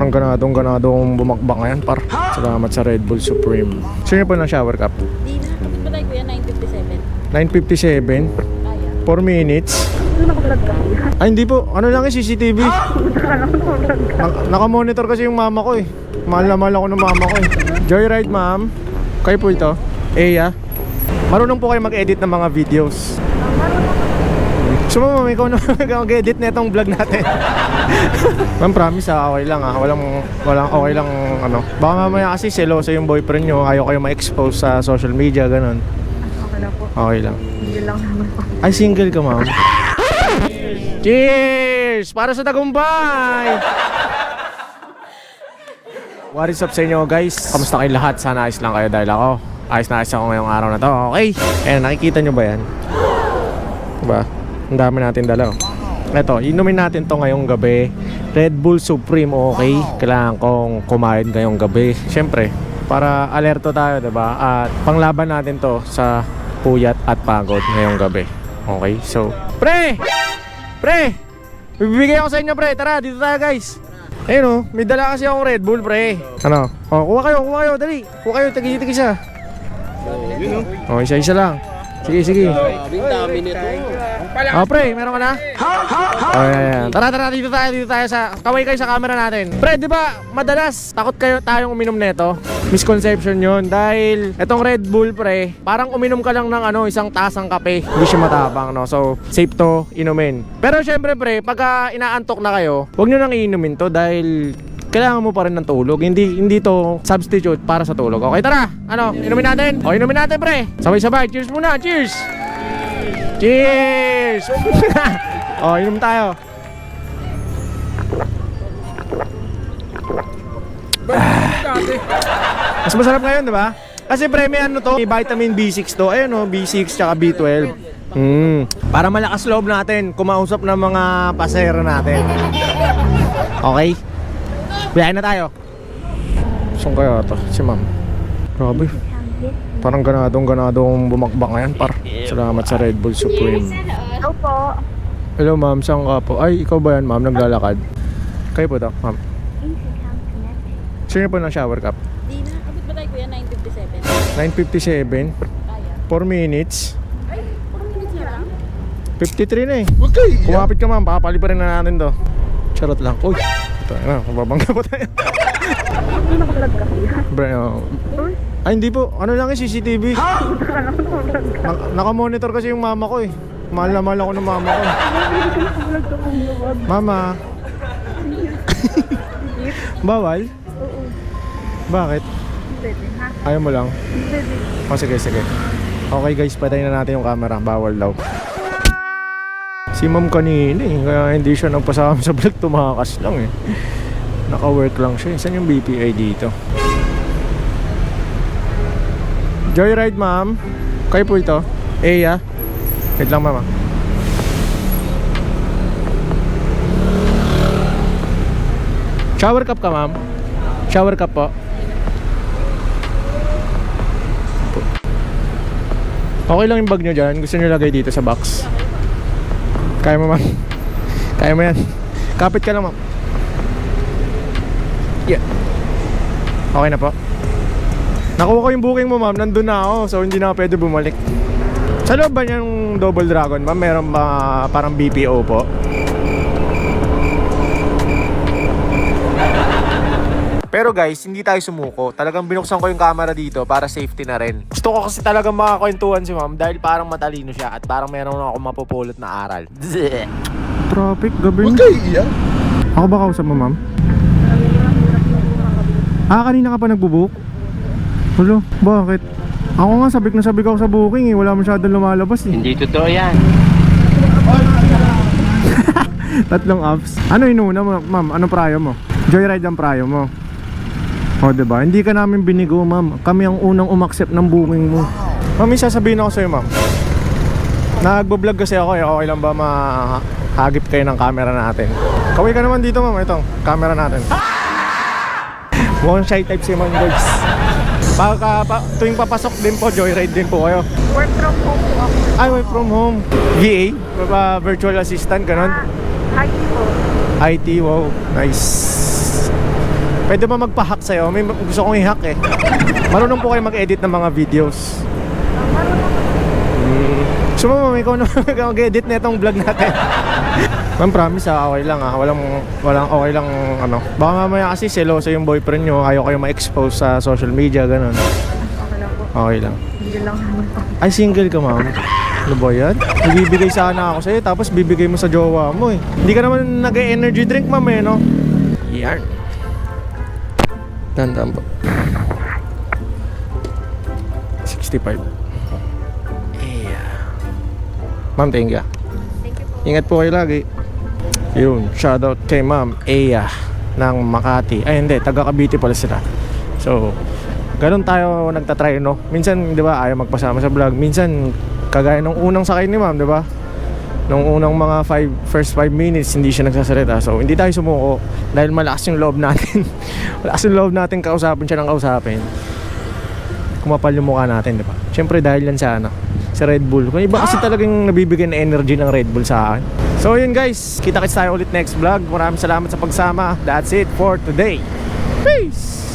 Parang ganadong bumakbak ngayon, par. Salamat sa Red Bull Supreme. Sino pa ng shower cup? Di na. Kapit ba tayo kuya? 9:57. 9:57? Kaya. 4 minutes? Ay, hindi po. Ano lang yung CCTV? Nakamonitor kasi yung mama ko eh. Mahal na mahal ako ng mama ko eh. Joyride, ma'am. Kayo po ito? Eya. Marunong po kayo mag-edit ng mga videos. So ma'am, ikaw na mag-edit na itong vlog natin. Ma'am, promise okay lang Walang okay lang ano. Baka mamaya kasi seloso yung boyfriend nyo. Ayaw kayo ma-expose sa social media, ganun. Okay na po. Okay lang. Hindi lang naman po. Ay, single ka, ma'am. Cheers! Para sa tagumpay! What is up sa inyo, guys? Kamusta kayo lahat? Sana ayos lang kayo dahil ayos na ayos ako ngayong araw na to. Okay? Ayan, nakikita nyo ba yan? Diba? Ang dami natin dala. Eto, inumin natin to ngayong gabi. Red Bull Supreme, okay? Kailangan kong kumain ngayong gabi. Siyempre, para alerto tayo, diba? At panglaban natin to sa puyat at pagod ngayong gabi. Okay? So, Pre! Bibigay ako sa inyo, pre. Tara, dito tayo, guys. Ayun oh, may dala kasi akong Red Bull, pre. Ano? Oh, kuha kayo, dali. Kuha kayo, tagisa. Oh, isa-isa lang. Sige. Dami nito. Oh, pre, meron ka na? Oh, yan. Tara, dito tayo sa kaway kayo sa camera natin. Pre, di ba madalas takot kayo tayong uminom nito? Misconception yun dahil etong Red Bull, pre, parang uminom ka lang ng isang tasang kape. Hindi siya matapang, no? So, safe to inumin. Pero syempre, pre, pagka inaantok na kayo, huwag nyo nang iinumin to dahil kailangan mo pa rin ng tulog. Hindi to substitute para sa tulog. Okay, tara. Inumin natin? O, inumin natin, pre. Sabay-sabay. Cheers muna. Cheers. Cheers. O, inom tayo. Mas masarap ngayon, di ba? Kasi pre, may may vitamin B6 to. Ayun o, B6 tsaka B12. Para malakas loob natin kumausap ng mga pasahero natin. Okay? Biyahin na tayo. Saan kaya ito? Si ma'am. Grabe. Parang ganadong bumakbak ngayon, par. Salamat sa Red Bull Supreme. Hello po. Hello, ma'am. Saan ka po? Ay, ikaw ba yan, ma'am? Naglalakad? Kayo po ito, ma'am. Sino po ng shower cup? Di na. Kapit ba tayo kuya? 9:57. 9:57? Kaya. 4 minutes? Ay, 4 minutes na lang? 53 na eh. Okay. Kumapit ka, ma'am. Papaliparin na natin to. Charot lang. Uy! Ito, mababangga po tayo. Hindi nakablog ka kuya. Bro, ay, hindi po. Ano lang yung CCTV? Nakamonitor kasi yung mama ko eh. Mahal na mahal ako ng mama ko. Mama. Bawal? Oo. Bakit? Pwede ha? Ayaw mo lang? Pwede. O sige. Okay guys, patayin na natin yung camera. Bawal daw. Si ma'am kanina eh. Kaya hindi siya nagpasama sa vlog. Tumakas lang eh. Naka-work lang siya. Saan yung BPI dito? Joyride, ma'am. Kayo po ito? Eya. Wait lang, mama. Shower cup ka, ma'am? Shower cup po. Okay lang yung bag nyo dyan. Gusto nyo lagay dito sa box? Kaya mo, ma'am? Kaya mo yan? Kapit ka lang, ma'am. Yeah. Okay na po. Nakuha ko yung booking mo, ma'am. Nandun na ako. So hindi na ako pwede bumalik. Sa loob ba yung Double Dragon, ma'am? Meron ba parang BPO po? Pero guys, hindi tayo sumuko. Talagang binuksan ko yung camera dito para safety na rin. Gusto ko kasi talagang makakwentuhan si ma'am dahil parang matalino siya at parang meron ako mapupulot na aral. Traffic, gabi. Okay, yeah. Ako ba kausap mo, ma'am? Kanina ka pa nagbubook? Hulo, bakit? Ako nga, sabik ako sa booking eh. Wala masyadong lumalabas eh. Hindi totoo yan. 3 apps. Ano inuna mo, ma'am? Ano prayo mo? Joyride ang prayo mo. O, diba? Hindi ka namin binigo, ma'am. Kami ang unang umaksep ng booking mo. Ma'am, may sasabihin ako sa'yo, ma'am. Nagbo-vlog kasi ako eh. Okay lang ba mahagip kayo ng camera natin? Kaway ka naman dito, ma'am. Itong camera natin. Mukhang shy type si ma'am, guys. Tuwing papasok din po, joyride din po kayo. Work from home po ako. Ay, work from home. VA? Virtual assistant, ganun? IT po. IT, wow. Nice. Pwede ba magpa-hack sa'yo? May gusto kong i-hack eh. Marunong po kayo mag-edit ng mga videos. Gusto mo, ma'am, ikaw na mag-edit na itong vlog natin. Ma'am, promise okay lang walang okay lang ano. Baka mamaya kasi seloso yung boyfriend nyo, ayaw kayo ma-expose sa social media, ganun. Okay lang po. Okay lang. Hindi lang naman po. Ay, single ka, ma'am? Ano ba yan? Bibigay sana ako sa'yo, tapos bibigay mo sa jowa mo eh. Hindi ka naman nag-energy drink, ma'am eh, no? Yan. Tandaan po. 65. Yeah. Ma'am, thank you. Thank you po. Ingat po kayo lagi. Yun, shoutout kay Ma'am Eya ng Makati. Ay hindi, taga Cavite pala sila. So, ganun tayo nagtatry, no? Minsan, di ba, ayaw magpasama sa vlog. Minsan, kagaya nung unang sakay ni Ma'am, di ba? Nung unang mga first 5 minutes, hindi siya nagsasalita. So, hindi tayo sumuko dahil malakas yung loob natin. Malakas yung loob natin kausapin siya ng kausapin. Kumapal yung mukha natin, di ba? Siyempre, dahil yan sa Red Bull. Kung iba kasi talagang nabibigay na energy ng Red Bull sa akin. So yun guys, kita-kits tayo ulit next vlog. Maraming salamat sa pagsama. That's it for today. Peace!